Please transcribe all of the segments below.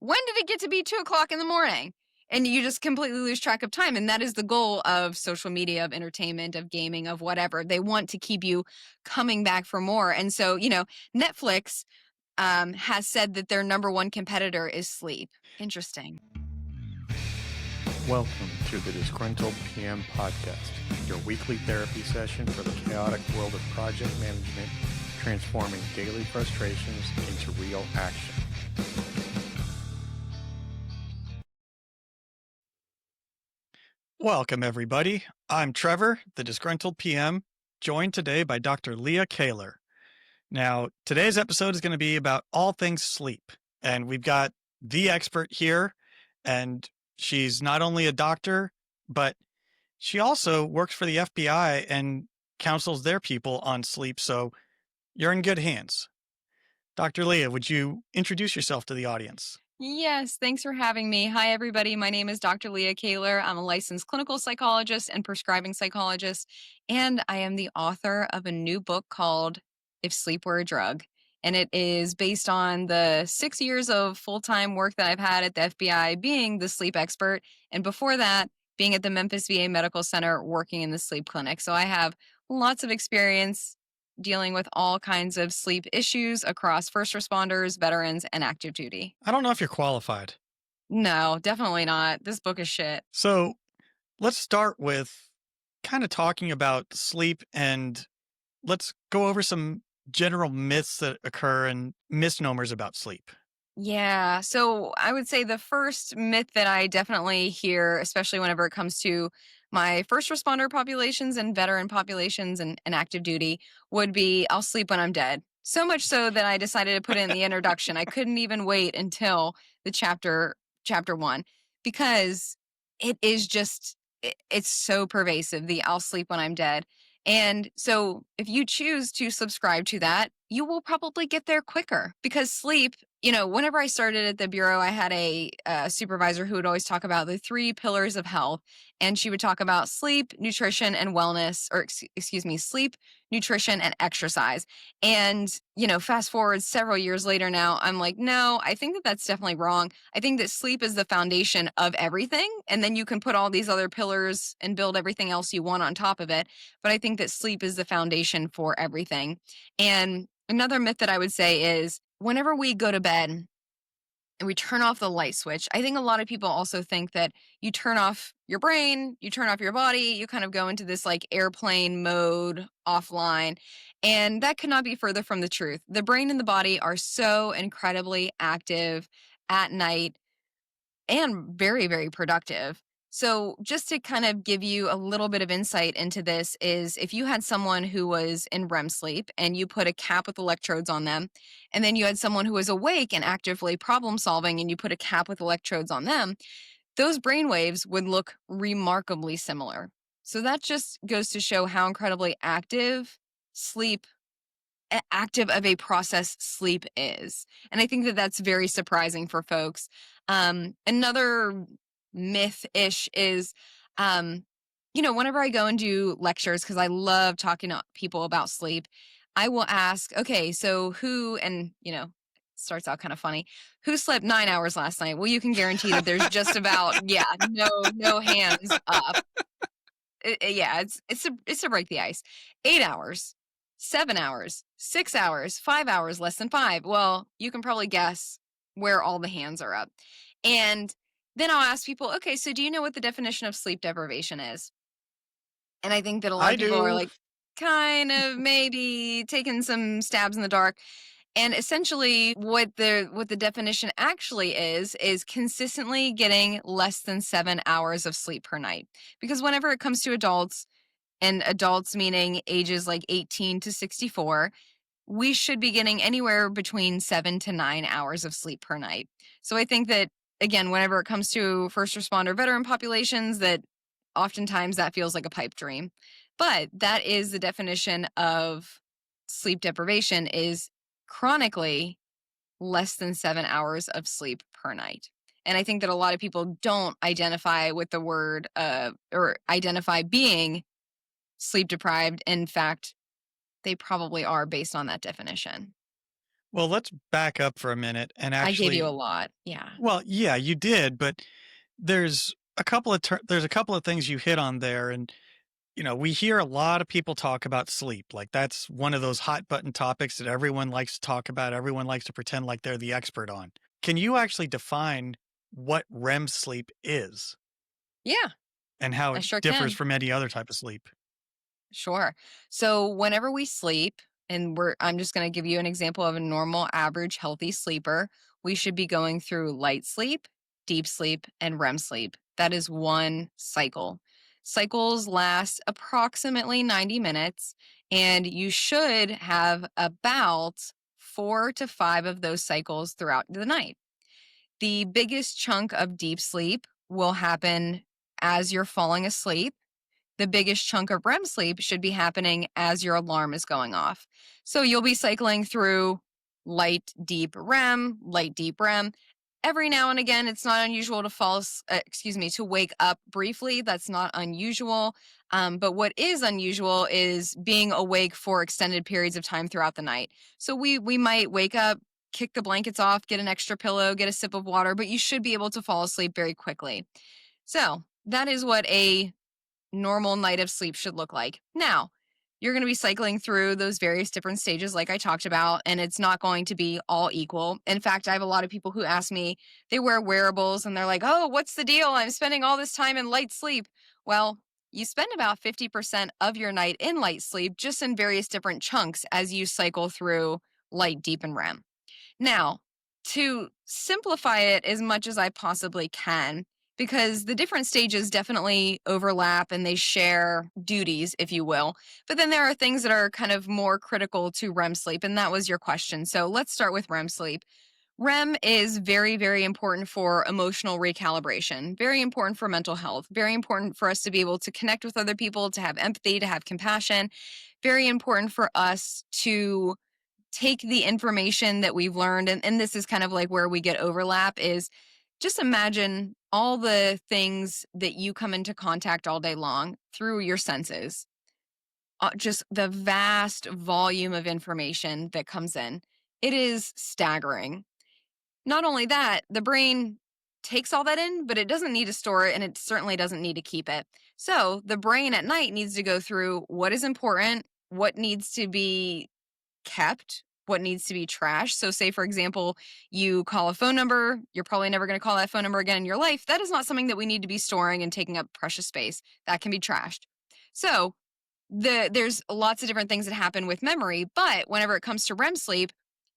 when did it get to be 2:00 in the morning? And you just completely lose track of time. And that is the goal of social media, of entertainment, of gaming, of whatever. They want to keep you coming back for more. And so, Netflix has said that their number one competitor is sleep. Interesting. Welcome to the Disgruntled PM podcast, your weekly therapy session for the chaotic world of project management, transforming daily frustrations into real action. Welcome, everybody. I'm Trevor, the Disgruntled PM, joined today by Dr. Leah Kaylor. Now, today's episode is going to be about all things sleep, and we've got the expert here, and she's not only a doctor, but she also works for the FBI and counsels their people on sleep, so you're in good hands. Dr. Leah, would you introduce yourself to the audience? Yes, thanks for having me. Hi, everybody. My name is Dr. Leah Kaylor. I'm a licensed clinical psychologist and prescribing psychologist, and I am the author of a new book called If Sleep Were a Drug. And it is based on the 6 years of full-time work that I've had at the FBI being the sleep expert, and before that, being at the Memphis VA Medical Center working in the sleep clinic. So I have lots of experience dealing with all kinds of sleep issues across first responders, veterans, and active duty. I don't know if you're qualified. No, definitely not. This book is shit. So let's start with kind of talking about sleep, and let's go over some general myths that occur and misnomers about sleep. Yeah. So I would say the first myth that I definitely hear, especially whenever it comes to my first responder populations and veteran populations and active duty, would be I'll sleep when I'm dead. So much so that I decided to put it in the introduction. I couldn't even wait until the chapter one, because it is just it's so pervasive, the I'll sleep when I'm dead. And so if you choose to subscribe to that, you will probably get there quicker, because sleep, whenever I started at the Bureau, I had a supervisor who would always talk about the 3 pillars of health. And she would talk about sleep, nutrition, and wellness, or excuse me, sleep, nutrition, and exercise. And, fast forward several years later now, I'm like, no, I think that that's definitely wrong. I think that sleep is the foundation of everything. And then you can put all these other pillars and build everything else you want on top of it. But I think that sleep is the foundation for everything. And another myth that I would say is whenever we go to bed and we turn off the light switch, I think a lot of people also think that you turn off your brain, you turn off your body, you kind of go into this like airplane mode offline. And that could not be further from the truth. The brain and the body are so incredibly active at night and very, very productive. So, just to kind of give you a little bit of insight into this, is if you had someone who was in REM sleep and you put a cap with electrodes on them, and then you had someone who was awake and actively problem solving and you put a cap with electrodes on them, those brain waves would look remarkably similar. So, that just goes to show how incredibly active of a process sleep is. And I think that that's very surprising for folks. Another myth-ish is, whenever I go and do lectures, because I love talking to people about sleep, I will ask, okay, so who, and, starts out kind of funny, who slept 9 hours last night? Well, you can guarantee that there's just about, no hands up. It's to break the ice. 8 hours, 7 hours, 6 hours, 5 hours, less than 5. Well, you can probably guess where all the hands are up. And then I'll ask people, okay, so do you know what the definition of sleep deprivation is? And I think that a lot I of people are do. like, kind of maybe taking some stabs in the dark. And essentially what the definition actually is consistently getting less than 7 hours of sleep per night. Because whenever it comes to adults, and adults meaning ages like 18 to 64, we should be getting anywhere between 7 to 9 hours of sleep per night. So I think that, again, whenever it comes to first responder veteran populations, that oftentimes that feels like a pipe dream. But that is the definition of sleep deprivation, is chronically less than 7 hours of sleep per night. And I think that a lot of people don't identify with the word or identify being sleep deprived. In fact, they probably are based on that definition. Well, let's back up for a minute and I gave you a actually, lot. Yeah. well, yeah, you did, but there's a couple of things you hit on there, and we hear a lot of people talk about sleep. Like that's one of those hot button topics that everyone likes to talk about. Everyone likes to pretend like they're the expert on. Can you actually define what REM sleep is Yeah, and how I it sure differs can. from any other type of sleep? Sure. So whenever we sleep, and I'm just going to give you an example of a normal, average, healthy sleeper, we should be going through light sleep, deep sleep, and REM sleep. That is one cycle. Cycles last approximately 90 minutes, and you should have about 4 to 5 of those cycles throughout the night. The biggest chunk of deep sleep will happen as you're falling asleep. The biggest chunk of REM sleep should be happening as your alarm is going off. So you'll be cycling through light, deep REM, light, deep REM. Every now and again, it's not unusual to to wake up briefly. That's not unusual. But what is unusual is being awake for extended periods of time throughout the night. So we might wake up, kick the blankets off, get an extra pillow, get a sip of water, but you should be able to fall asleep very quickly. So that is what a normal night of sleep should look like. Now, you're going to be cycling through those various different stages, like I talked about, and it's not going to be all equal. In fact, I have a lot of people who ask me, they wear wearables and they're like, oh, what's the deal? I'm spending all this time in light sleep. Well, you spend about 50% of your night in light sleep, just in various different chunks as you cycle through light, deep, and REM. Now, to simplify it as much as I possibly can, because the different stages definitely overlap and they share duties, if you will. But then there are things that are kind of more critical to REM sleep, and that was your question. So let's start with REM sleep. REM is very, very important for emotional recalibration, very important for mental health, very important for us to be able to connect with other people, to have empathy, to have compassion, very important for us to take the information that we've learned, and this is kind of like where we get overlap, is just imagine all the things that you come into contact all day long through your senses, just the vast volume of information that comes in. It is staggering. Not only that, the brain takes all that in, but it doesn't need to store it and it certainly doesn't need to keep it. So the brain at night needs to go through what is important, what needs to be kept, what needs to be trashed. So, say, for example, you call a phone number, you're probably never going to call that phone number again in your life. That is not something that we need to be storing and taking up precious space. That can be trashed. So, there's lots of different things that happen with memory, but whenever it comes to REM sleep,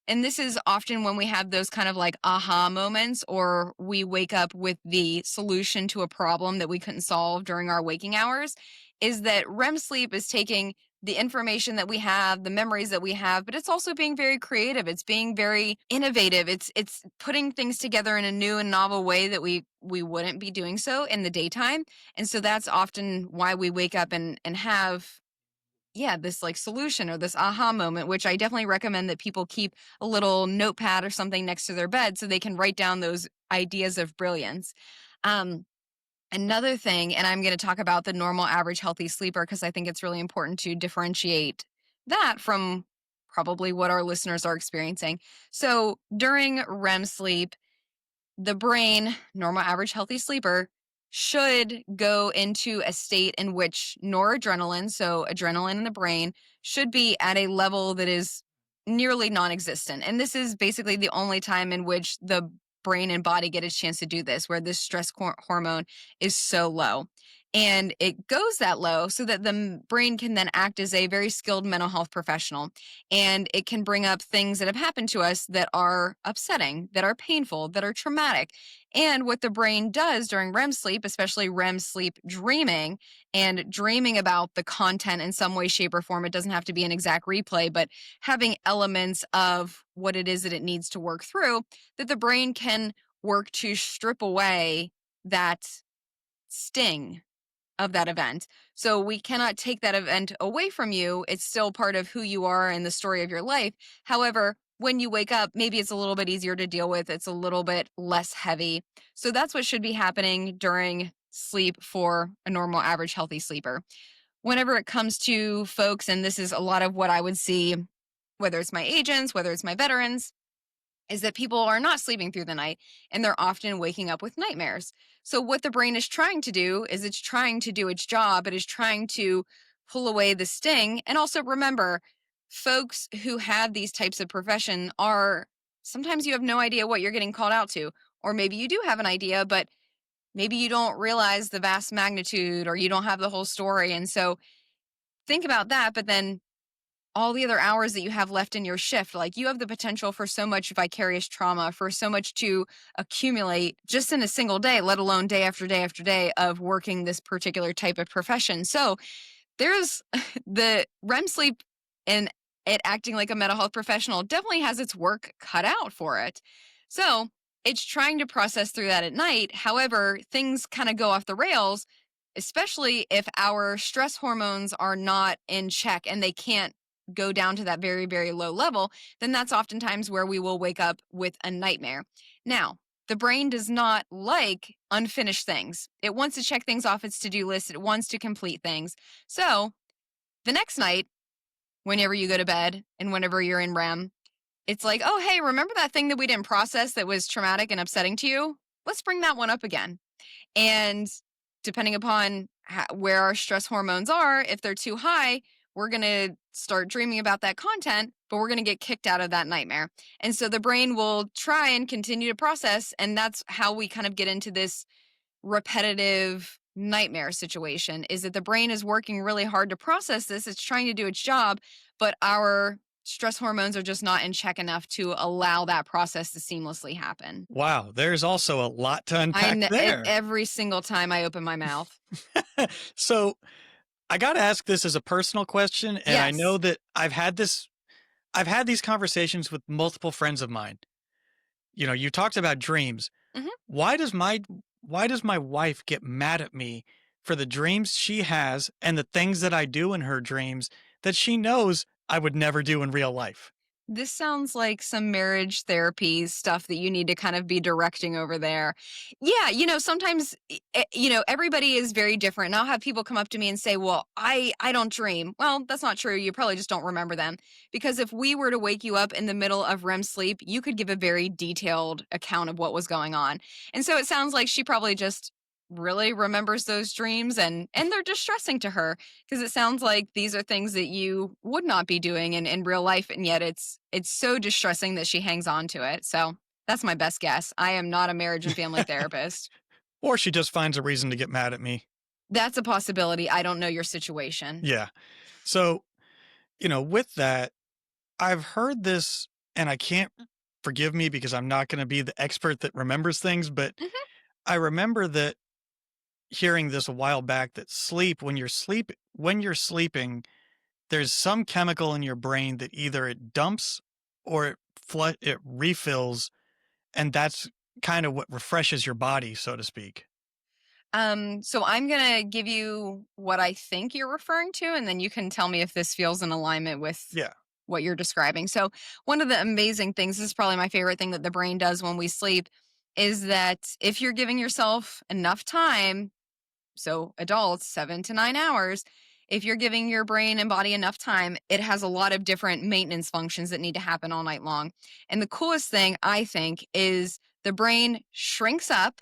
and this is often when we have those kind of like aha moments, or we wake up with the solution to a problem that we couldn't solve during our waking hours, is that REM sleep is taking the information that we have, the memories that we have, but it's also being very creative. It's being very innovative. It's putting things together in a new and novel way that we wouldn't be doing so in the daytime. And so that's often why we wake up and have, yeah, this like solution or this aha moment, which I definitely recommend that people keep a little notepad or something next to their bed so they can write down those ideas of brilliance. Um, Another thing, and I'm going to talk about the normal, average, healthy sleeper because I think it's really important to differentiate that from probably what our listeners are experiencing. So during REM sleep, the brain, normal, average, healthy sleeper, should go into a state in which noradrenaline, so adrenaline in the brain, should be at a level that is nearly non existent. And this is basically the only time in which the brain and body get a chance to do this, where this stress hormone is so low. And it goes that low so that the brain can then act as a very skilled mental health professional. And it can bring up things that have happened to us that are upsetting, that are painful, that are traumatic. And what the brain does during REM sleep, especially REM sleep dreaming, and dreaming about the content in some way, shape, or form, it doesn't have to be an exact replay, but having elements of what it is that it needs to work through, that the brain can work to strip away that sting of that event. So we cannot take that event away from you. It's still part of who you are and the story of your life. However, when you wake up, maybe it's a little bit easier to deal with. It's a little bit less heavy. So that's what should be happening during sleep for a normal, average, healthy sleeper. Whenever it comes to folks, and this is a lot of what I would see whether it's my agents, whether it's my veterans, is that people are not sleeping through the night and they're often waking up with nightmares. So, what the brain is trying to do is it's trying to do its job. It is trying to pull away the sting. And also remember, folks who have these types of profession are sometimes you have no idea what you're getting called out to. Or maybe you do have an idea, but maybe you don't realize the vast magnitude or you don't have the whole story. And so think about that. But then all the other hours that you have left in your shift, like you have the potential for so much vicarious trauma, for so much to accumulate just in a single day, let alone day after day after day of working this particular type of profession. So there's the REM sleep and it acting like a mental health professional definitely has its work cut out for it. So it's trying to process through that at night. However, things kind of go off the rails, especially if our stress hormones are not in check and they can't go down to that very, very low level, then that's oftentimes where we will wake up with a nightmare. Now, the brain does not like unfinished things. It wants to check things off its to do list, it wants to complete things. So the next night, whenever you go to bed and whenever you're in REM, it's like, oh, hey, remember that thing that we didn't process that was traumatic and upsetting to you? Let's bring that one up again. And depending upon where our stress hormones are, if they're too high, we're going to start dreaming about that content, but we're going to get kicked out of that nightmare. And so the brain will try and continue to process. And that's how we kind of get into this repetitive nightmare situation is that the brain is working really hard to process this. It's trying to do its job, but our stress hormones are just not in check enough to allow that process to seamlessly happen. Wow, there's also a lot to unpack there. Every single time I open my mouth. So I got to ask this as a personal question, and I know Yes. that I've had these conversations with multiple friends of mine. You know, you talked about dreams. Mhm. Why does my wife get mad at me for the dreams she has and the things that I do in her dreams that she knows I would never do in real life? This sounds like some marriage therapy stuff that you need to kind of be directing over there. Yeah, sometimes everybody is very different. And I'll have people come up to me and say, "Well, I don't dream." Well, that's not true. You probably just don't remember them. Because if we were to wake you up in the middle of REM sleep, you could give a very detailed account of what was going on. And so it sounds like she probably just really remembers those dreams and they're distressing to her because it sounds like these are things that you would not be doing in real life and yet it's so distressing that she hangs on to it. So that's my best guess. I am not a marriage and family therapist. Or she just finds a reason to get mad at me. That's a possibility. I don't know your situation. Yeah. So, with that, I've heard this and I can't forgive me because I'm not going to be the expert that remembers things, but Mhm. I remember that hearing this a while back that when you're sleeping, there's some chemical in your brain that either it dumps or it refills, and that's kind of what refreshes your body, so to speak. So I'm gonna give you what I think you're referring to, and then you can tell me if this feels in alignment with Yeah. what you're describing. So one of the amazing things, this is probably my favorite thing that the brain does when we sleep, is that if you're giving yourself enough time, so adults, 7 to 9 hours, if you're giving your brain and body enough time, it has a lot of different maintenance functions that need to happen all night long. And the coolest thing I think is the brain shrinks up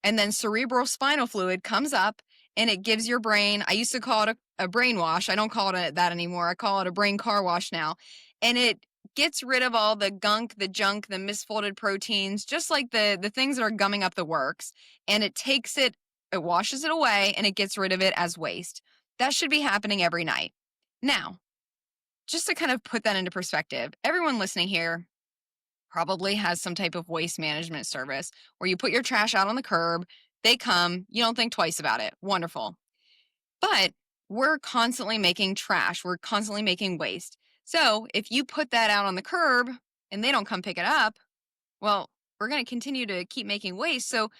and then cerebral spinal fluid comes up and it gives your brain, I used to call it a brain wash. I don't call it that anymore. I call it a brain car wash now. And it gets rid of all the gunk, the junk, the misfolded proteins, just like the things that are gumming up the works. And it washes it away and it gets rid of it as waste. That should be happening every night. Now, just to kind of put that into perspective, everyone listening here probably has some type of waste management service where you put your trash out on the curb, they come, you don't think twice about it. Wonderful. But we're constantly making trash, we're constantly making waste. So if you put that out on the curb and they don't come pick it up, well, we're going to continue to keep making waste. So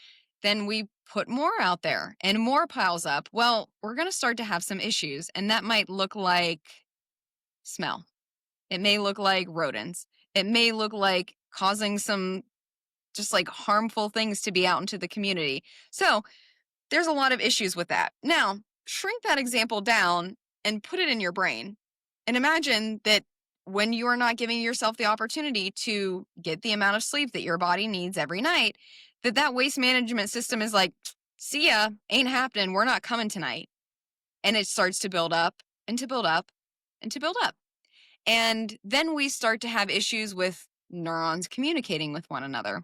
then we put more out there and more piles up. Well, we're going to start to have some issues. And that might look like smell. It may look like rodents. It may look like causing some just like harmful things to be out into the community. So there's a lot of issues with that. Now, shrink that example down and put it in your brain. And imagine that when you are not giving yourself the opportunity to get the amount of sleep that your body needs every night, that waste management system is like, see ya, ain't happening. We're not coming tonight. And it starts to build up and to build up and to build up. And then we start to have issues with neurons communicating with one another.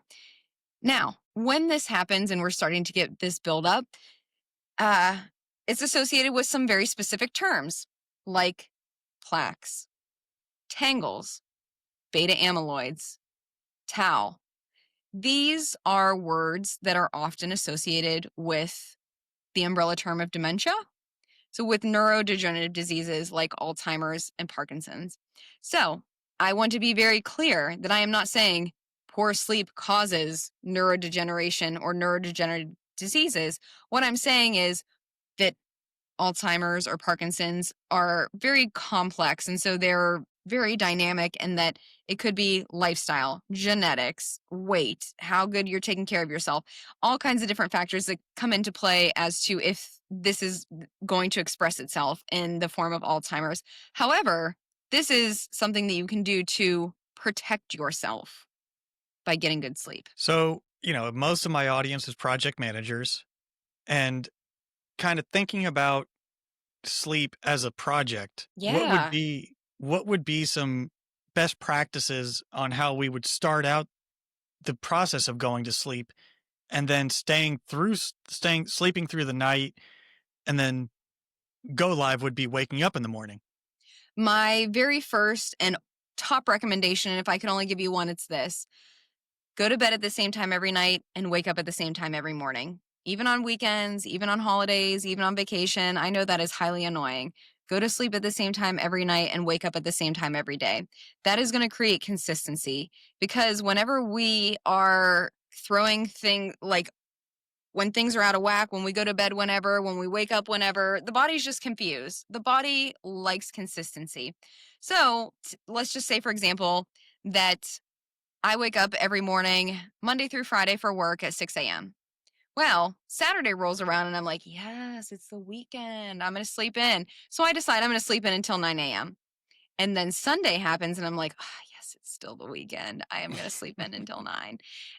Now, when this happens and we're starting to get this buildup, uh, it's associated with some very specific terms like plaques, tangles, beta amyloids, tau. These are words that are often associated with the umbrella term of dementia. So, with neurodegenerative diseases like Alzheimer's and Parkinson's. So, I want to be very clear that I am not saying poor sleep causes neurodegeneration or neurodegenerative diseases. What I'm saying is that Alzheimer's or Parkinson's are very complex. And so they're very dynamic, and that it could be lifestyle, genetics, weight, how good you're taking care of yourself, all kinds of different factors that come into play as to if this is going to express itself in the form of Alzheimer's. However, this is something that you can do to protect yourself by getting good sleep. So, most of my audience is project managers and kind of thinking about sleep as a project. Yeah. What would be some best practices on how we would start out the process of going to sleep and then staying sleeping through the night, and then go live would be waking up in the morning. My very first and top recommendation, and if I can only give you one, it's this: go to bed at the same time every night and wake up at the same time every morning. Even on weekends, even on holidays, even on vacation. I know that is highly annoying. Go to sleep at the same time every night and wake up at the same time every day. That is going to create consistency, because whenever we are throwing things like, when things are out of whack, when we go to bed whenever, when we wake up whenever, the body's just confused. The body likes consistency. So let's just say, for example, that I wake up every morning, Monday through Friday, for work at 6 a.m. Well, Saturday rolls around and I'm like, yes, it's the weekend. I'm going to sleep in. So I decide I'm going to sleep in until 9 a.m. And then Sunday happens and I'm like, ah, yes, it's still the weekend. I am going to sleep in until 9.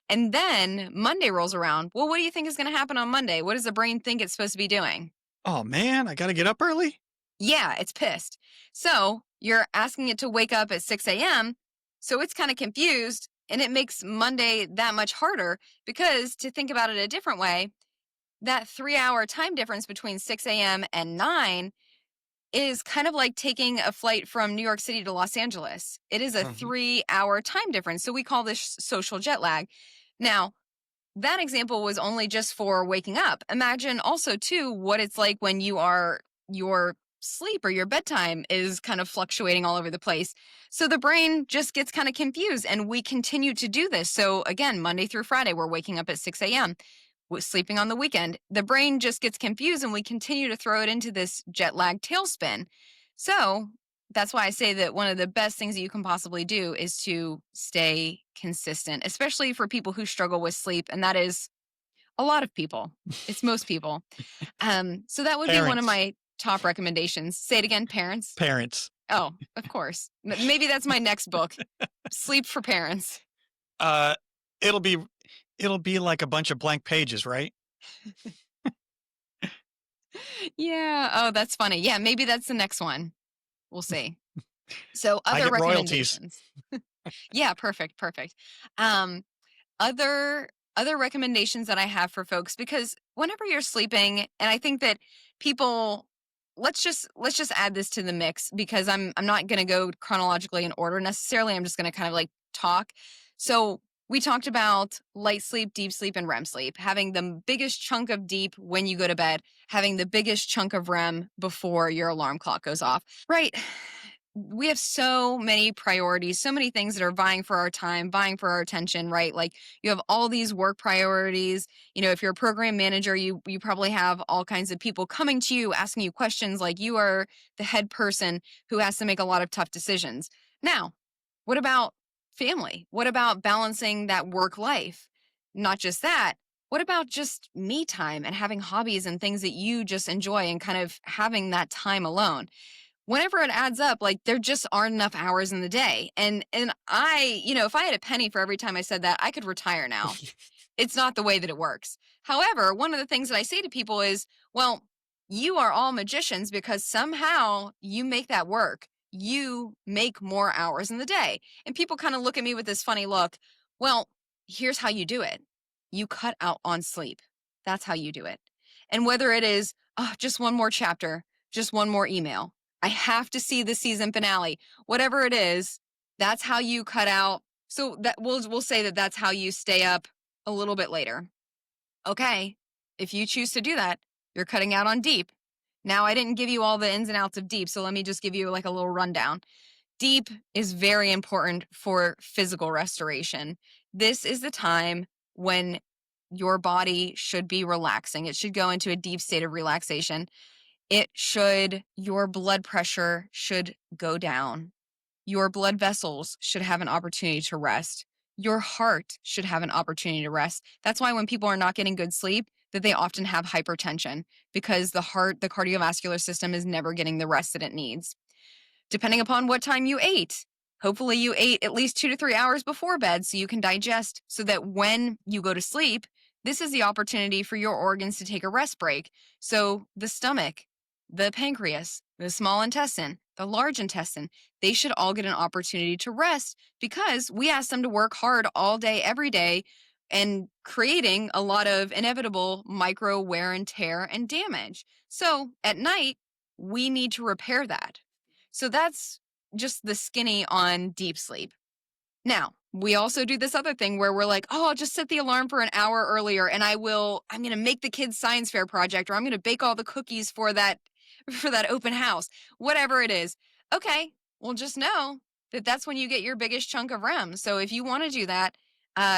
And then Monday rolls around. Well, what do you think is going to happen on Monday? What does the brain think it's supposed to be doing? Oh man, I got to get up early. Yeah, it's pissed. So you're asking it to wake up at 6 a.m. So it's kind of confused, and it makes Monday that much harder, because, to think about it a different way, that 3 hour time difference between 6 a.m. and 9 is kind of like taking a flight from New York City to Los Angeles. It is a Mhm. 3 hour time difference. So we call this social jet lag. Now, that example was only just for waking up. Imagine also, too, what it's like when your sleep or your bedtime is kind of fluctuating all over the place. So the brain just gets kind of confused, and we continue to do this. So again, Monday through Friday, we're waking up at 6 a.m., sleeping on the weekend. The brain just gets confused, and we continue to throw it into this jet lag tailspin. So that's why I say that one of the best things that you can possibly do is to stay consistent, especially for people who struggle with sleep. And that is a lot of people. It's most people. So that would be one of Parents, my top recommendations. Say it again, parents. parents. Oh, of course. Maybe that's my next book, Sleep for Parents. Uh, it'll be it'll be like a bunch of blank pages, right? Yeah. Oh, that's funny. Yeah, maybe that's the next one. We'll see. So I other get royalties. recommendations. Yeah, perfect, perfect. Um, other other recommendations that I have for folks, because whenever you're sleeping, and I think that people, let's just add this to the mix, because I'm not going to go chronologically in order necessarily. I'm just going to kind of like talk. So we talked about light sleep, deep sleep, and REM sleep, having the biggest chunk of deep when you go to bed, having the biggest chunk of REM before your alarm clock goes off. Right. We have so many priorities, so many things that are vying for our time, vying for our attention, right? Like, you have all these work priorities. If you're a program manager, you probably have all kinds of people coming to you, asking you questions, like you are the head person who has to make a lot of tough decisions. Now, what about family? What about balancing that work life? Not just that. What about just me time and having hobbies and things that you just enjoy, and kind of having that time alone? whenever it adds up, like there just aren't enough hours in the day. And I, if I had a penny for every time I said that, I could retire now. It's not the way that it works. However, one of the things that I say to people is, well, you are all magicians because somehow you make that work. You make more hours in the day. And people kind of look at me with this funny look. Well, here's how you do it. You cut out on sleep. That's how you do it. And whether it is, oh, just one more chapter, just one more email, I have to see the season finale, whatever it is, that's how you cut out. So that we'll say that that's how you stay up a little bit later. Okay, if you choose to do that, you're cutting out on deep. Now, I didn't give you all the ins and outs of deep, so let me just give you like a little rundown. Deep is very important for physical restoration. This is the time when your body should be relaxing. It should go into a deep state of relaxation. Your blood pressure should go down. Your blood vessels should have an opportunity to rest. Your heart should have an opportunity to rest. That's why when people are not getting good sleep, that they often have hypertension because the cardiovascular system is never getting the rest that it needs. Depending upon what time you ate. Hopefully, you ate at least 2 to 3 hours before bed so you can digest, so that when you go to sleep, this is the opportunity for your organs to take a rest break. So, the stomach, the pancreas, the small intestine, the large intestine, they should all get an opportunity to rest because we ask them to work hard all day, every day, and creating a lot of inevitable micro wear and tear and damage. So, at night, we need to repair that. So that's just the skinny on deep sleep. Now, we also do this other thing where we're like, oh, I'll just set the alarm for an hour earlier and I'm going to make the kids' science fair project, or I'm going to bake all the cookies for that open house, whatever it is. Okay, well, just know that that's when you get your biggest chunk of REM. So if you want to do that,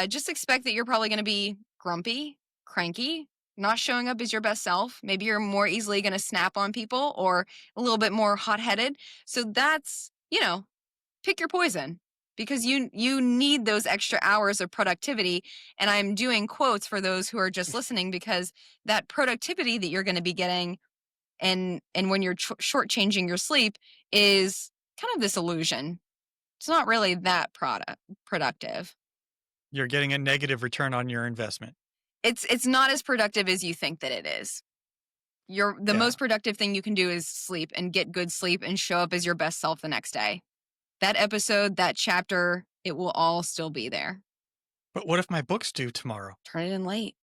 just expect that you're probably going to be grumpy, cranky, not showing up as your best self. Maybe you're more easily going to snap on people or a little bit more hot-headed. So that's, pick your poison because you need those extra hours of productivity. And I'm doing quotes for those who are just listening because that productivity that you're going to be getting and when you're shortchanging your sleep is kind of this illusion. It's not really that productive. You're getting a negative return on your investment. It's not as productive as you think that it is. The Yeah. most productive thing you can do is sleep and get good sleep and show up as your best self the next day. That episode, that chapter, it will all still be there. But what if my book's due tomorrow? Turn it in late.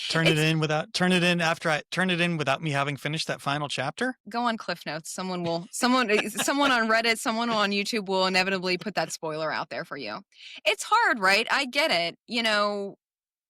Turn it It's in without me having finished that final chapter? Go on Cliff Notes. Someone on Reddit, someone on YouTube will inevitably put that spoiler out there for you. It's hard, right? I get it.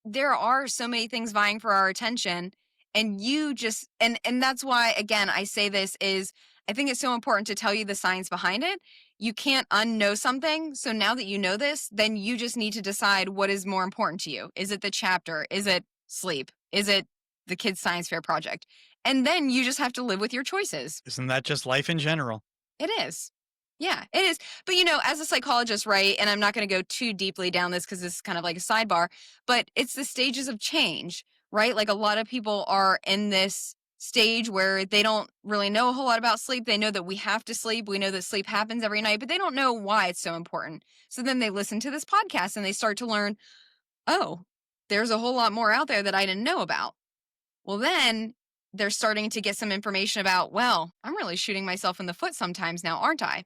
There are so many things vying for our attention, and you just and that's why, again, I say this is I think it's so important to tell you the science behind it. You can't unknow something. So now that you know this, then you just need to decide what is more important to you. Is it the chapter? Is it sleep? Is it the kids' science fair project? And then you just have to live with your choices. Isn't that just life in general? It is. Yeah, it is. But as a psychologist, right? And I'm not going to go too deeply down this because this is kind of like a sidebar, but it's the stages of change, right? Like a lot of people are in this stage where they don't really know a whole lot about sleep. They know that we have to sleep. We know that sleep happens every night, but they don't know why it's so important. So then they listen to this podcast and they start to learn, oh, there's a whole lot more out there that I didn't know about. Well, then they're starting to get some information about, well, I'm really shooting myself in the foot sometimes now, aren't I?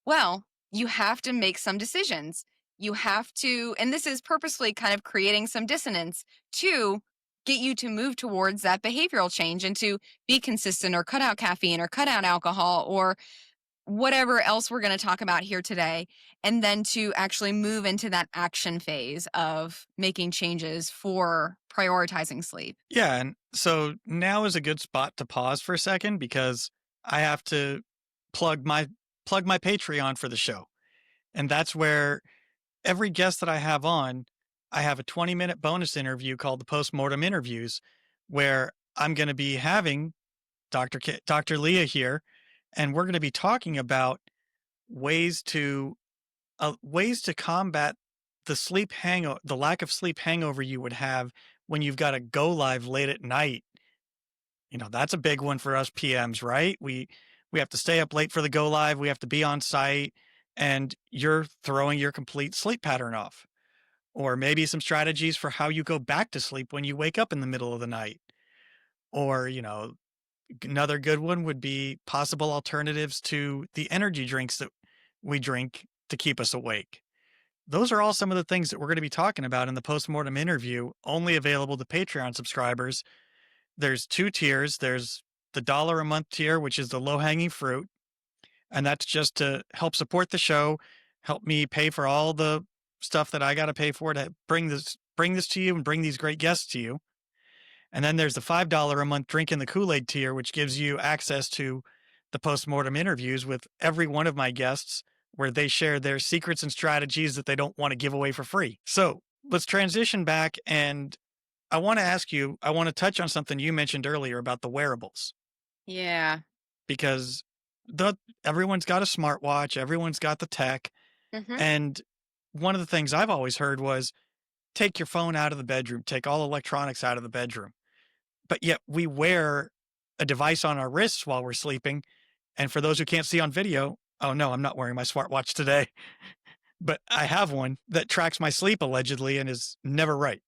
Well, you have to make some decisions. You have to, and this is purposefully kind of creating some dissonance to get you to move towards that behavioral change and to be consistent or cut out caffeine or cut out alcohol or whatever else we're going to talk about here today. And then to actually move into that action phase of making changes for prioritizing sleep. Yeah, and so now is a good spot to pause for a second because I have to plug my Patreon for the show. And that's where every guest that I have on, I have a 20-minute bonus interview called the Postmortem Interviews, where I'm going to be having Dr. Leah here, and we're going to be talking about ways to combat the lack of sleep hangover you would have when you've got to go live late at night. That's a big one for us PMs, right? We have to stay up late for the go live. We have to be on site, and you're throwing your complete sleep pattern off. Or maybe some strategies for how you go back to sleep when you wake up in the middle of the night. Or, another good one would be possible alternatives to the energy drinks that we drink to keep us awake. Those are all some of the things that we're going to be talking about in the postmortem interview, only available to Patreon subscribers. There's two tiers. There's the dollar a month tier, which is the low hanging fruit. And that's just to help support the show, help me pay for all the stuff that I got to pay for to bring this to you and bring these great guests to you. And then there's the $5 a month drink in the Kool-Aid tier, which gives you access to the postmortem interviews with every one of my guests, where they share their secrets and strategies that they don't want to give away for free. So let's transition back. And I want to ask you, I want to touch on something you mentioned earlier about the wearables, Yeah. because the everyone's got a smartwatch, everyone's got the tech. Hmm. And one of the things I've always heard was take your phone out of the bedroom, take all electronics out of the bedroom. But yet we wear a device on our wrists while we're sleeping. And for those who can't see on video, oh no, I'm not wearing my smartwatch today, but I have one that tracks my sleep allegedly and is never right.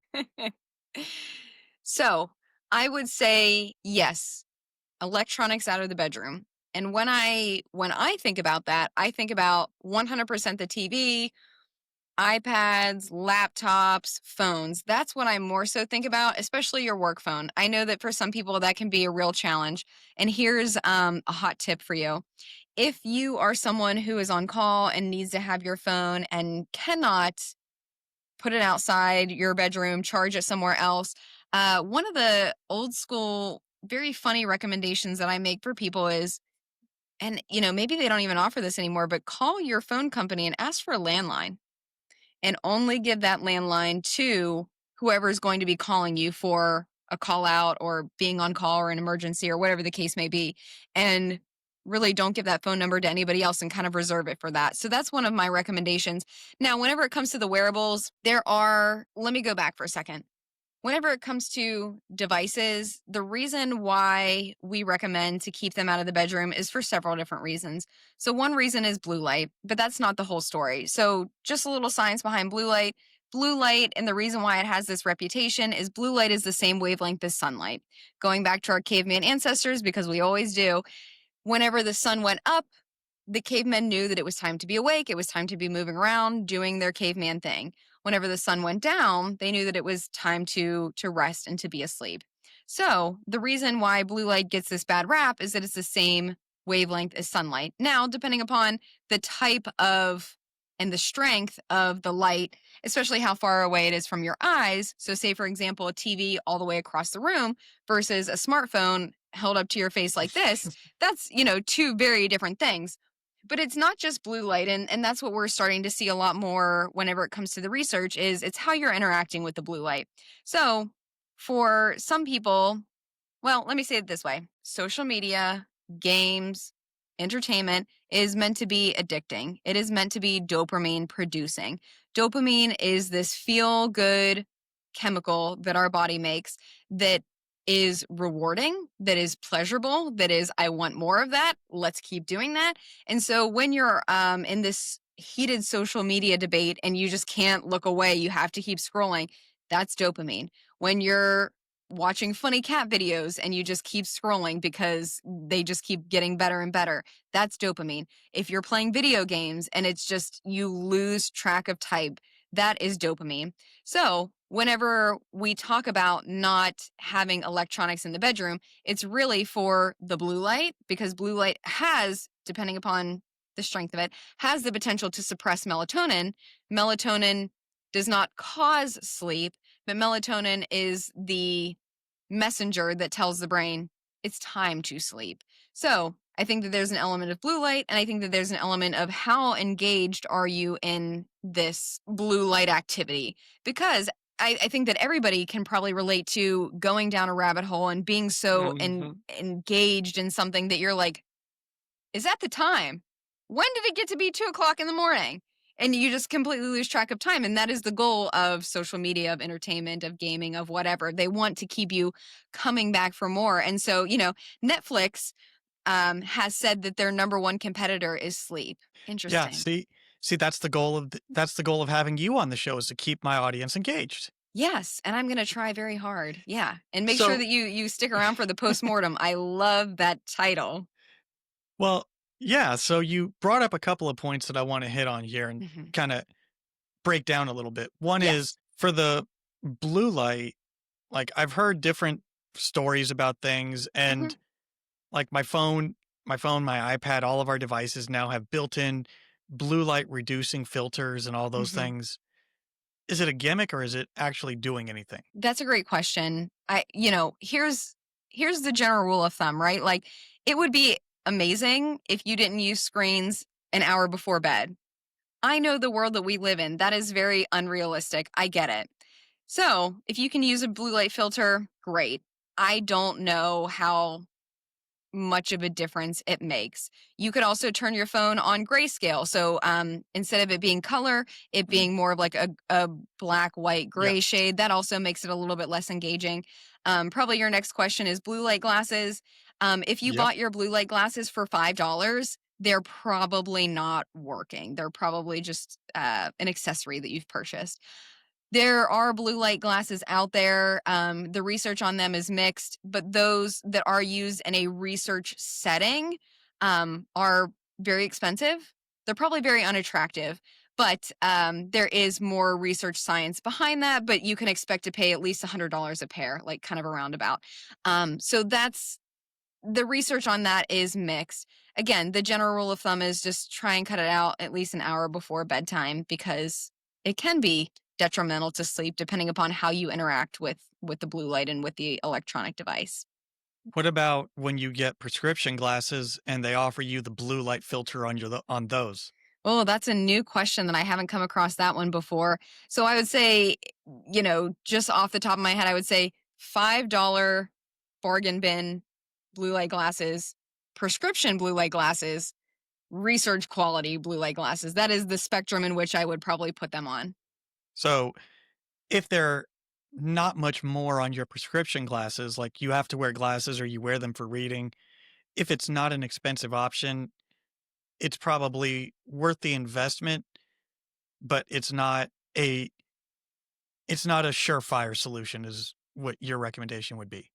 So I would say yes, electronics out of the bedroom. And when I think about that, I think about 100% the TV, iPads, laptops, phones. That's what I more so think about, especially your work phone. I know that for some people that can be a real challenge. And here's a hot tip for you. If you are someone who is on call and needs to have your phone and cannot put it outside your bedroom, charge it somewhere else, one of the old school, very funny recommendations that I make for people is, and maybe they don't even offer this anymore, but call your phone company and ask for a landline and only give that landline to whoever's going to be calling you for a call out or being on call or an emergency or whatever the case may be. And really don't give that phone number to anybody else and kind of reserve it for that. So that's one of my recommendations. Now, whenever it comes to the wearables, let me go back for a second. Whenever it comes to devices, the reason why we recommend to keep them out of the bedroom is for several different reasons. So, one reason is blue light, but that's not the whole story. So, just a little science behind blue light. Blue light, and the reason why it has this reputation is blue light is the same wavelength as sunlight. Going back to our caveman ancestors, because we always do, whenever the sun went up, the cavemen knew that it was time to be awake. It was time to be moving around, doing their caveman thing. Whenever the sun went down, they knew that it was time to rest and to be asleep. So the reason why blue light gets this bad rap is that it's the same wavelength as sunlight. Now, depending upon the type of and the strength of the light, especially how far away it is from your eyes. So, say, for example, a TV all the way across the room versus a smartphone held up to your face like this, that's, two very different things. But it's not just blue light, and that's what we're starting to see a lot more whenever it comes to the research is it's how you're interacting with the blue light. So for some people, well, let me say it this way. Social media, games, entertainment is meant to be addicting. It is meant to be dopamine producing. Dopamine is this feel good chemical that our body makes that is rewarding, that is pleasurable, that is, I want more of that. Let's keep doing that. And so when you're in this heated social media debate and you just can't look away, you have to keep scrolling, that's dopamine. When you're watching funny cat videos and you just keep scrolling because they just keep getting better and better, that's dopamine. If you're playing video games and it's just you lose track of type, that is dopamine. So whenever we talk about not having electronics in the bedroom, it's really for the blue light, because blue light has, depending upon the strength of it, has the potential to suppress melatonin. Melatonin does not cause sleep, but melatonin is the messenger that tells the brain it's time to sleep. So I think that there's an element of blue light, and I think that there's an element of how engaged are you in this blue light activity. Because I think that everybody can probably relate to going down a rabbit hole and being so Mhm. engaged in something that you're like, is that the time? When did it get to be 2 o'clock in the morning? And you just completely lose track of time. And that is the goal of social media, of entertainment, of gaming, of whatever. They want to keep you coming back for more. And so, Netflix, has said that their number one competitor is sleep. Yeah, Interesting. see, that's the goal of having you on the show is to keep my audience engaged. Yes, and I'm gonna try very hard. Yeah, and make sure So, that you stick around for the postmortem. I love that title. well, yeah, so you brought up a couple of points that I want to hit on here and Mhm. kind of break down a little bit. One is Yes. for the blue light, like I've heard different stories about things Mhm, and like my iPad, all of our devices now have built-in blue light reducing filters and all those mhm. things. Is it a gimmick or is it actually doing anything? That's a great question. Here's the general rule of thumb, right? Like, it would be amazing if you didn't use screens an hour before bed. I know the world that we live in, that is very unrealistic. I get it. So, if you can use a blue light filter, great. I don't know how much of a difference it makes. You could also turn your phone on grayscale. So instead of it being color, it being more of like a black, white, Yeah. gray shade, that also makes it a little bit less engaging. Probably your next question is blue light glasses. If you Yep. bought your blue light glasses for $5, they're probably not working. They're probably just an accessory that you've purchased. There are blue light glasses out there. The research on them is mixed, but those that are used in a research setting are very expensive. They're probably very unattractive, but there is more research science behind that. But you can expect to pay at least $100 a pair, like kind of a roundabout. So that's the research on that is mixed. Again, the general rule of thumb is just try and cut it out at least an hour before bedtime because it can be detrimental to sleep depending upon how you interact with the blue light and with the electronic device. What about when you get prescription glasses and they offer you the blue light filter on on those? Oh, that's a new question that I haven't come across that one before. So I would say, just off the top of my head, I would say $5 bargain bin blue light glasses, prescription blue light glasses, research quality blue light glasses. That is the spectrum in which I would probably put them on. So, if they're not much more on your prescription glasses, like you have to wear glasses or you wear them for reading, if it's not an expensive option, it's probably worth the investment, but a it's not a surefire solution is what your recommendation would be.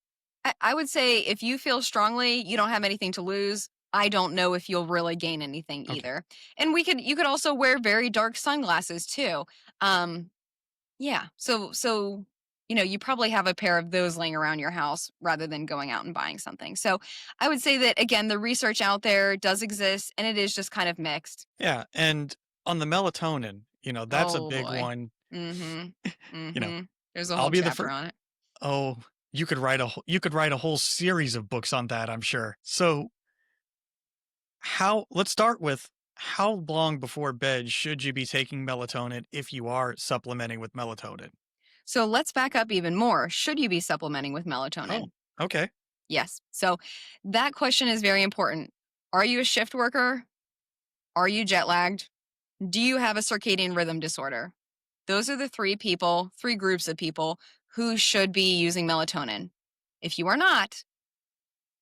I would say if you feel strongly you don't have anything to lose, I don't know if you'll really gain anything Okay. either. And you could also wear very dark sunglasses too. Um, yeah. So you probably have a pair of those laying around your house rather than going out and buying something. So I would say that again, the research out there does exist and it is just kind of mixed. Yeah, and on the melatonin, that's a Oh big boy. one. Mhm. You know, Mhm. There's a I'll whole be the chapter first. on it. Oh, you could write a whole series of books on that, I'm sure. So, how let's start with how long before bed should you be taking melatonin if you are supplementing with melatonin? So let's back up even more. Should you be supplementing with Oh, melatonin? okay. Yes. So that question is very important. Are you a shift worker? Are you jet lagged? Do you have a circadian rhythm disorder? Those are the three groups of people who should be using melatonin. If you are not,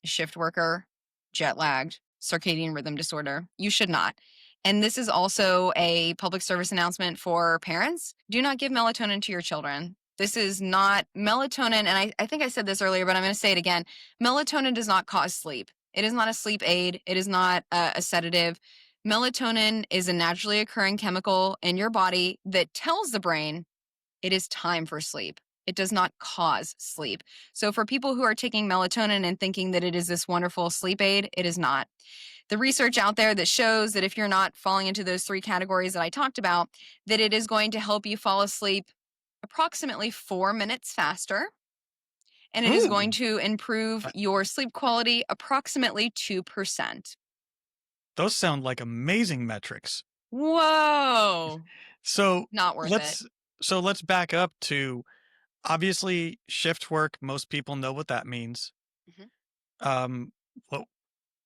shift worker, jet lagged, circadian rhythm disorder. You should not. And this is also a public service announcement for parents. Do not give melatonin to your children. This is not melatonin. And I think I said this earlier, but I'm going to say it again. Melatonin does not cause sleep. It is not a sleep aid. It is not a sedative. Melatonin is a naturally occurring chemical in your body that tells the brain it is time for sleep. It does not cause sleep. So, for people who are taking melatonin and thinking that it is this wonderful sleep aid, it is not. The research out there that shows that if you're not falling into those three categories that I talked about, that it is going to help you fall asleep approximately 4 minutes faster. And it is going Ooh, to improve uh, your sleep quality approximately 2%. those sound like amazing metrics. Whoa, So, not worth it. let's let's back up to obviously shift work, most people know what that means. Mhm. Um, what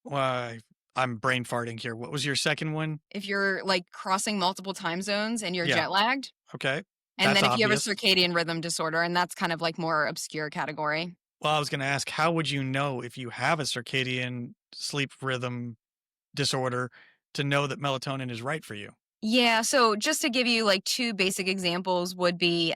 why I'm brain farting here. What was your second one? If you're like crossing multiple time zones and you're Yeah, jet lagged, okay. and That's then if you have a obvious. circadian rhythm disorder, and that's kind of like more obscure category. Well, I was going to ask, how would you know if you have a circadian sleep rhythm disorder to know that melatonin is right for you? Yeah, so just to give you like two basic examples would be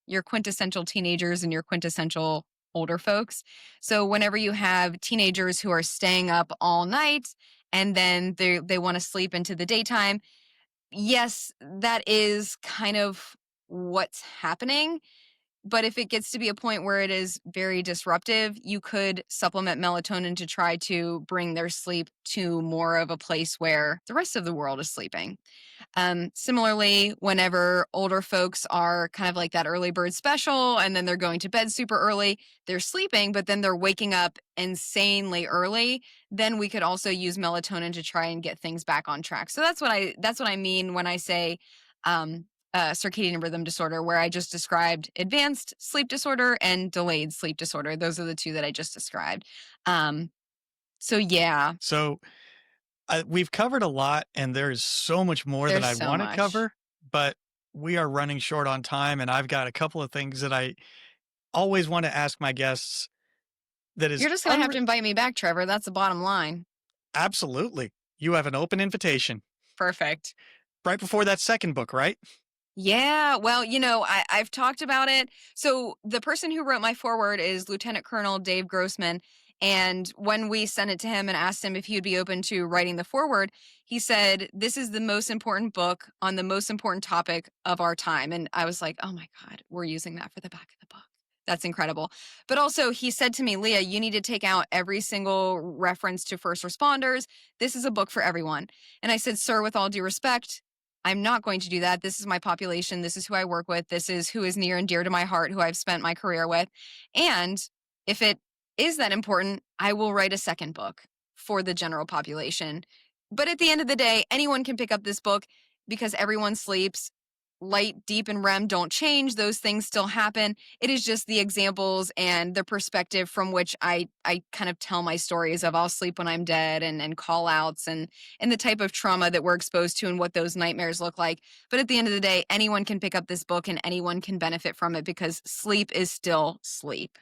your quintessential teenagers and your quintessential older folks. So whenever you have teenagers who are staying up all night and then they want to sleep into the daytime, yes, that is kind of what's happening. But if it gets to be a point where it is very disruptive, you could supplement melatonin to try to bring their sleep to more of a place where the rest of the world is sleeping. Similarly, whenever older folks are kind of like that early bird special and then they're going to bed super early, they're sleeping, but then they're waking up insanely early, then we could also use melatonin to try and get things back on track. So that's what I mean when I say circadian rhythm disorder, where I just described advanced sleep disorder and delayed sleep disorder. Those are the two that I just described. Um, so yeah, So we've covered a lot, and there's so much more that there's I so want to much. cover, but we are running short on time. And I've got a couple of things that I always want to ask my guests that is You're just gonna have to invite me back, Trevor. That's the bottom line. absolutely. You have an open invitation Perfect. right before that second book, right? Yeah, well, I've talked about it. So the person who wrote my foreword is Lieutenant Colonel Dave Grossman. And when we sent it to him and asked him if he would be open to writing the foreword, he said, "This is the most important book on the most important topic of our time." And I was like, oh my God, we're using that for the back of the book. That's incredible. But also, he said to me, "Leah, you need to take out every single reference to first responders. This is a book for everyone." And I said, "Sir, with all due respect, I'm not going to do that. This is my population. This is who I work with. This is who is near and dear to my heart, who I've spent my career with. And if it is that important, I will write a second book for the general population." But at the end of the day, anyone can pick up this book because everyone sleeps. Light, deep, and REM don't change. Those things still happen. It is just the examples and the perspective from which I kind of tell my stories of I'll sleep when I'm dead and call outs and the type of trauma that we're exposed to and what those nightmares look like. But at the end of the day, anyone can pick up this book and anyone can benefit from it because sleep is still sleep.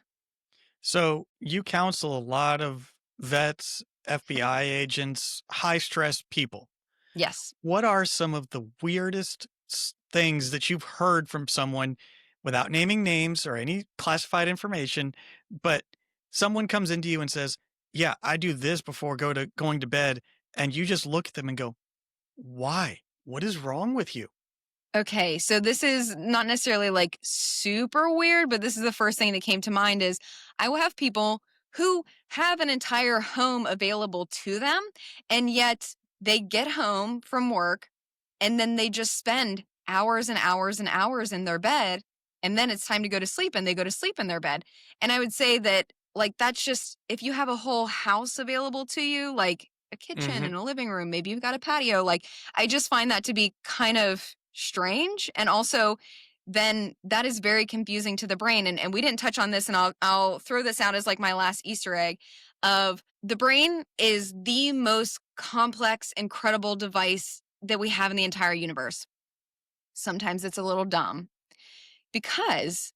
So you counsel a lot of vets, FBI agents, high stress people. Yes. What are some of the weirdest things that you've heard from someone without naming names or any classified information, but someone comes into you and says, "Yeah, I do this before going to bed," and you just look at them and go, "Why? What is wrong with you?" Okay, so this is not necessarily like super weird, but this is the first thing that came to mind is I will have people who have an entire home available to them and yet they get home from work and then they just spend hours and hours and hours in their bed and then it's time to go to sleep and they go to sleep in their bed. And I would say that like that's just if you have a whole house available to you, like a kitchen Mhm. and a living room, maybe you've got a patio, like I just find that to be kind of strange. And also, then that is very confusing to the brain. And we didn't touch on this, and I'll throw this out as like my last Easter egg of the brain is the most complex, incredible device that we have in the entire universe. Sometimes it's a little dumb because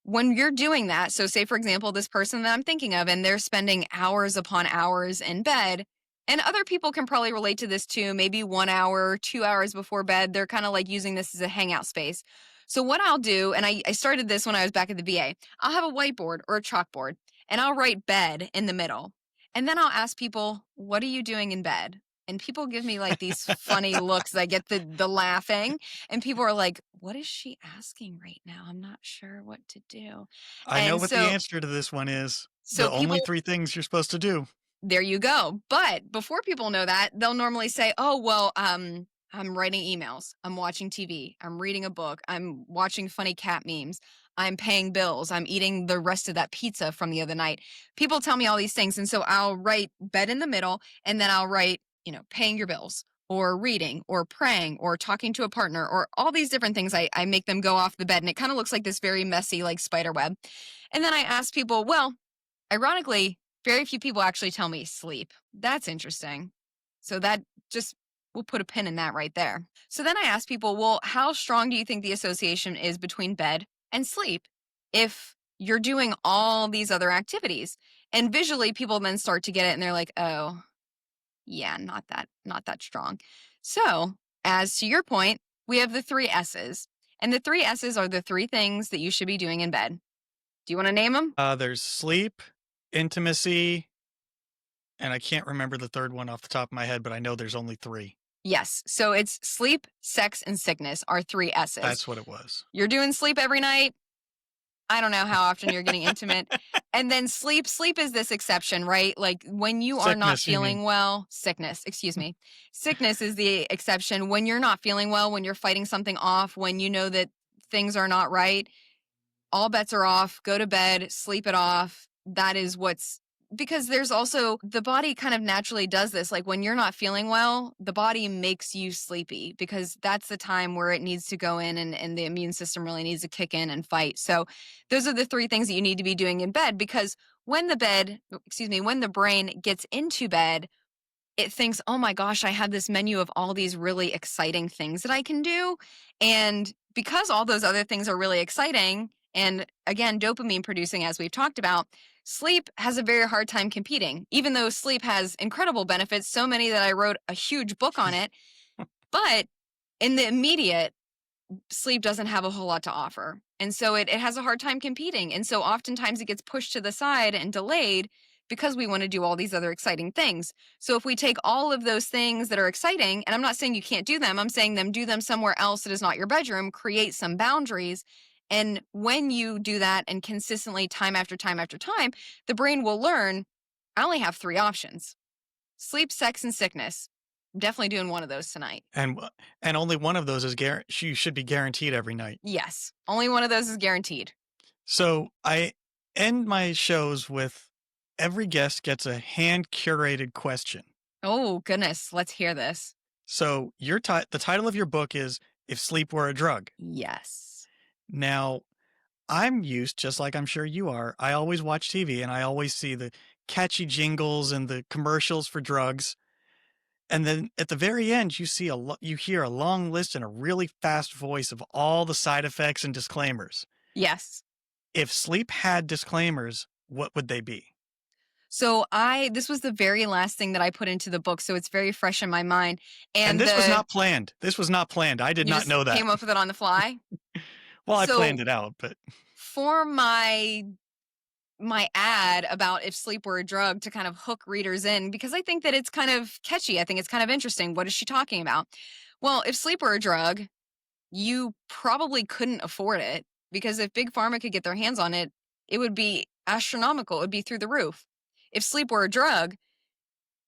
when you're doing that, so say for example, this person that I'm thinking of, and they're spending hours upon hours in bed, and other people can probably relate to this too, maybe 1 hour, 2 hours before bed, they're kind of like using this as a hangout space. So, what I'll do, and I started this when I was back at the VA, I'll have a whiteboard or a chalkboard, and I'll write bed in the middle. And then I'll ask people, "What are you doing in bed?" And people give me like these funny looks. I get the laughing. And people are like, "What is she asking right now? I'm not sure what to do." I know And what the so answer to this one is. The so only people 3 things you're supposed to do. there you go. But before people know that, they'll normally say, "Oh, well, I'm writing emails. I'm watching TV. I'm reading a book. I'm watching funny cat memes. I'm paying bills. I'm eating the rest of that pizza from the other night." People tell me all these things. And so I'll write bed in the middle and then I'll write, paying your bills or reading or praying or talking to a partner or all these different things. I make them go off the bed and it kind of looks like this very messy, like spider web. And then I ask people, well, ironically, very few people actually tell me sleep. That's interesting. So that just we'll put a pin in that right there. So then I ask people, well, how strong do you think the association is between bed and sleep? If you're doing all these other activities. And visually, people then start to get it and they're like, oh, yeah, not that strong. So, as to your point, we have the three S's. And the three S's are the three things that you should be doing in bed. Do you want to name them? There's sleep, intimacy, and I can't remember the third one off the top of my head, but I know there's only three. Yes. So it's sleep, sex, and sickness are three S's. That's what it was. You're doing sleep every night. I don't know how often you're getting intimate. And then sleep is this exception, right? Like when you are not Sickness, you mean? feeling well, sickness, excuse me. Sickness is the exception when you're not feeling well, when you're fighting something off, when you know that things are not right, all bets are off, go to bed, sleep it off. That is what's because there's also the body kind of naturally does this. Like when you're not feeling well, the body makes you sleepy because that's the time where it needs to go in and the immune system really needs to kick in and fight. So those are the three things that you need to be doing in bed because when the brain gets into bed, it thinks, oh my gosh, I have this menu of all these really exciting things that I can do. And because all those other things are really exciting, and again, dopamine producing, as we've talked about, sleep has a very hard time competing, even though sleep has incredible benefits, so many that I wrote a huge book on it. But in the immediate, sleep doesn't have a whole lot to offer. And so it has a hard time competing. And so oftentimes it gets pushed to the side and delayed because we want to do all these other exciting things. So if we take all of those things that are exciting, and I'm not saying you can't do them, I'm saying do them somewhere else that is not your bedroom, create some boundaries. And when you do that and consistently time after time after time, the brain will learn I only have three options: sleep, sex, and sickness. I'm definitely doing one of those tonight. And only one of those is you should be guaranteed every night. Yes, only one of those is guaranteed. So I end my shows with every guest gets a hand curated question. Oh, goodness. Let's hear this. So the title of your book is If Sleep Were a Drug. Yes. Now, I'm used, just like I'm sure you are, I always watch TV and I always see the catchy jingles and the commercials for drugs. And then at the very end, you hear a long list and a really fast voice of all the side effects and disclaimers. Yes. If sleep had disclaimers, what would they be? So this was the very last thing that I put into the book, so it's very fresh in my mind. And And this was not planned. This was not planned. I did you not just know that. came up with it on the fly. Well, I planned So it out, but for my ad about if sleep were a drug to kind of hook readers in, because I think that it's kind of catchy. I think it's kind of interesting. What is she talking about? Well, if sleep were a drug, you probably couldn't afford it because if Big Pharma could get their hands on it, it would be astronomical. It would be through the roof. If sleep were a drug,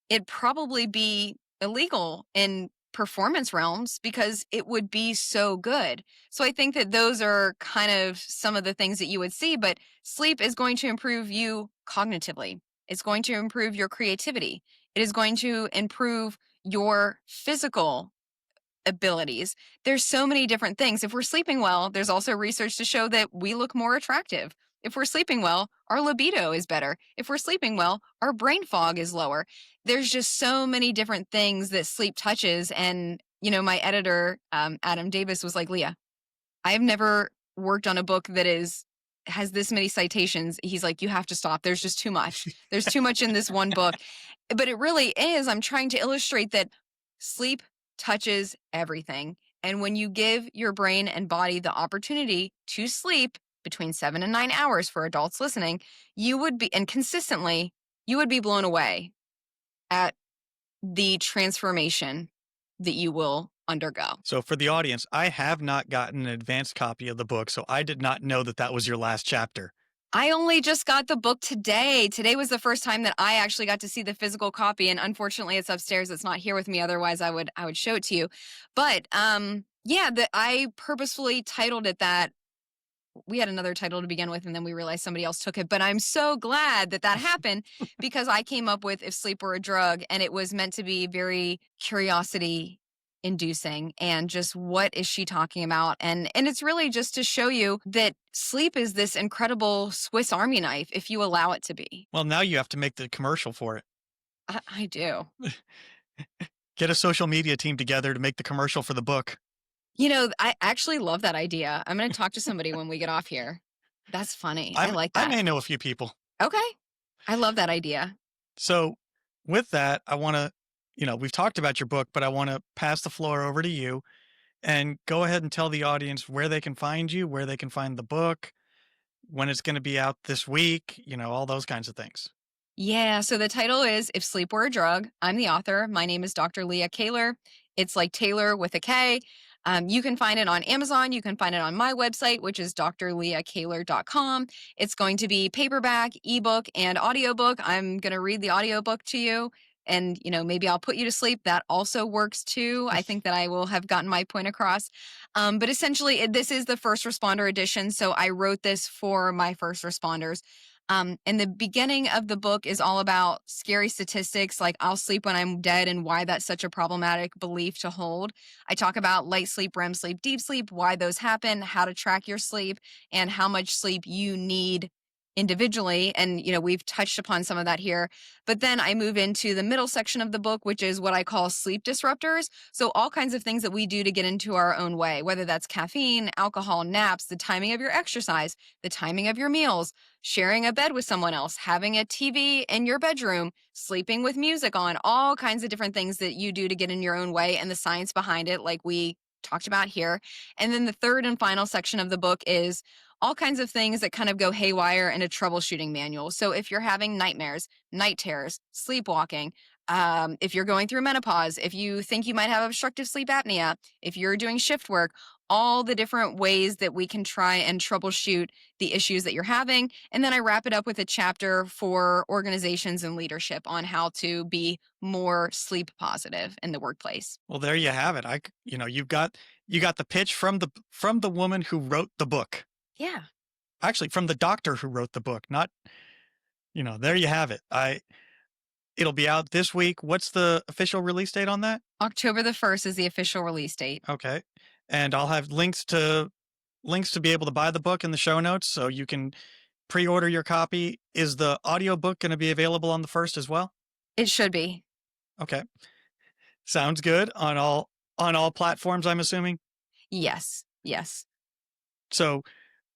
it'd probably be illegal in performance realms because it would be so good. So I think that those are kind of some of the things that you would see, but sleep is going to improve you cognitively. It's going to improve your creativity. It is going to improve your physical abilities. There's so many different things. If we're sleeping well, there's also research to show that we look more attractive. If we're sleeping well, our libido is better. If we're sleeping well, our brain fog is lower. There's just so many different things that sleep touches. And, my editor, Adam Davis, was like, Leah, I have never worked on a book that has this many citations. He's like, you have to stop. There's just too much. There's too much in this one book. But it really is. I'm trying to illustrate that sleep touches everything. And when you give your brain and body the opportunity to sleep between 7 and 9 hours for adults listening, and consistently, you would be blown away at the transformation that you will undergo. so for the audience, I have not gotten an advanced copy of the book, so I did not know that that was your last chapter. I only just got the book today. Today was the first time that I actually got to see the physical copy, and unfortunately, it's upstairs. It's not here with me. Otherwise, I would show it to you. But I purposefully titled it that. We had another title to begin with, and then we realized somebody else took it. But I'm so glad that happened because I came up with If Sleep Were a Drug, and it was meant to be very curiosity inducing and just what is she talking about? And it's really just to show you that sleep is this incredible Swiss Army knife if you allow it to be. Well, now you have to make the commercial for it. I do. Get a social media team together to make the commercial for the book. I actually love that idea. I'm going to talk to somebody when we get off here. That's funny. I like I that. may know a few people. Okay. I love that idea. So with that, I want to, we've talked about your book, but I want to pass the floor over to you and go ahead and tell the audience where they can find you, where they can find the book, when it's going to be out this week, all those kinds of things. Yeah. So the title is If Sleep Were a Drug. I'm the author. My name is Dr. Leah Kaylor. It's like Taylor with a K. You can find it on Amazon. You can find it on my website, which is drleahkaylor.com. It's going to be paperback, ebook, and audiobook. I'm going to read the audiobook to you. And, maybe I'll put you to sleep. That also works too. I think that I will have gotten my point across. But essentially, this is the first responder edition. So I wrote this for my first responders. And the beginning of the book is all about scary statistics like I'll sleep when I'm dead and why that's such a problematic belief to hold. I talk about light sleep, REM sleep, deep sleep, why those happen, how to track your sleep, and how much sleep you need individually. And, we've touched upon some of that here. But then I move into the middle section of the book, which is what I call sleep disruptors. So, all kinds of things that we do to get into our own way, whether that's caffeine, alcohol, naps, the timing of your exercise, the timing of your meals, sharing a bed with someone else, having a TV in your bedroom, sleeping with music on, all kinds of different things that you do to get in your own way and the science behind it, like we talked about here. And then the third and final section of the book is all kinds of things that kind of go haywire in a troubleshooting manual. So if you're having nightmares, night terrors, sleepwalking, if you're going through menopause, if you think you might have obstructive sleep apnea, if you're doing shift work, all the different ways that we can try and troubleshoot the issues that you're having. And then I wrap it up with a chapter for organizations and leadership on how to be more sleep positive in the workplace. Well, there you have it. You got the pitch from the woman who wrote the book. Yeah. Actually, from the doctor who wrote the book. Not, there you have it. It'll be out this week. What's the official release date on that? October the 1st is the official release date. Okay. And I'll have links to be able to buy the book in the show notes so you can pre-order your copy. Is the audiobook going to be available on the first as well? It should be. Okay. Sounds good on all platforms, I'm assuming. Yes. Yes. So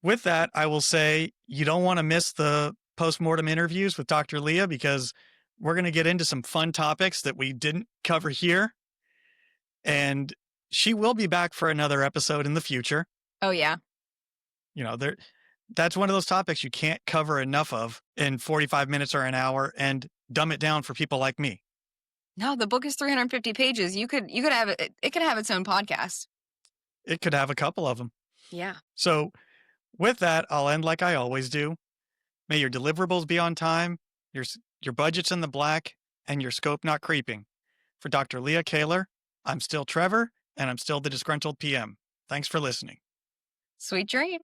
with that, I will say you don't want to miss the postmortem interviews with Dr. Leah because we're going to get into some fun topics that we didn't cover here. And she will be back for another episode in the future. Oh, yeah. There that's one of those topics you can't cover enough of in 45 minutes or an hour and dumb it down for people like me. No, the book is 350 pages. You could have it could have its own podcast. It could have a couple of them. Yeah. So with that, I'll end like I always do. May your deliverables be on time, your budget's in the black, and your scope not creeping. For Dr. Leah Kaylor, I'm still Trevor, and I'm still the disgruntled PM. Thanks for listening. Sweet dream.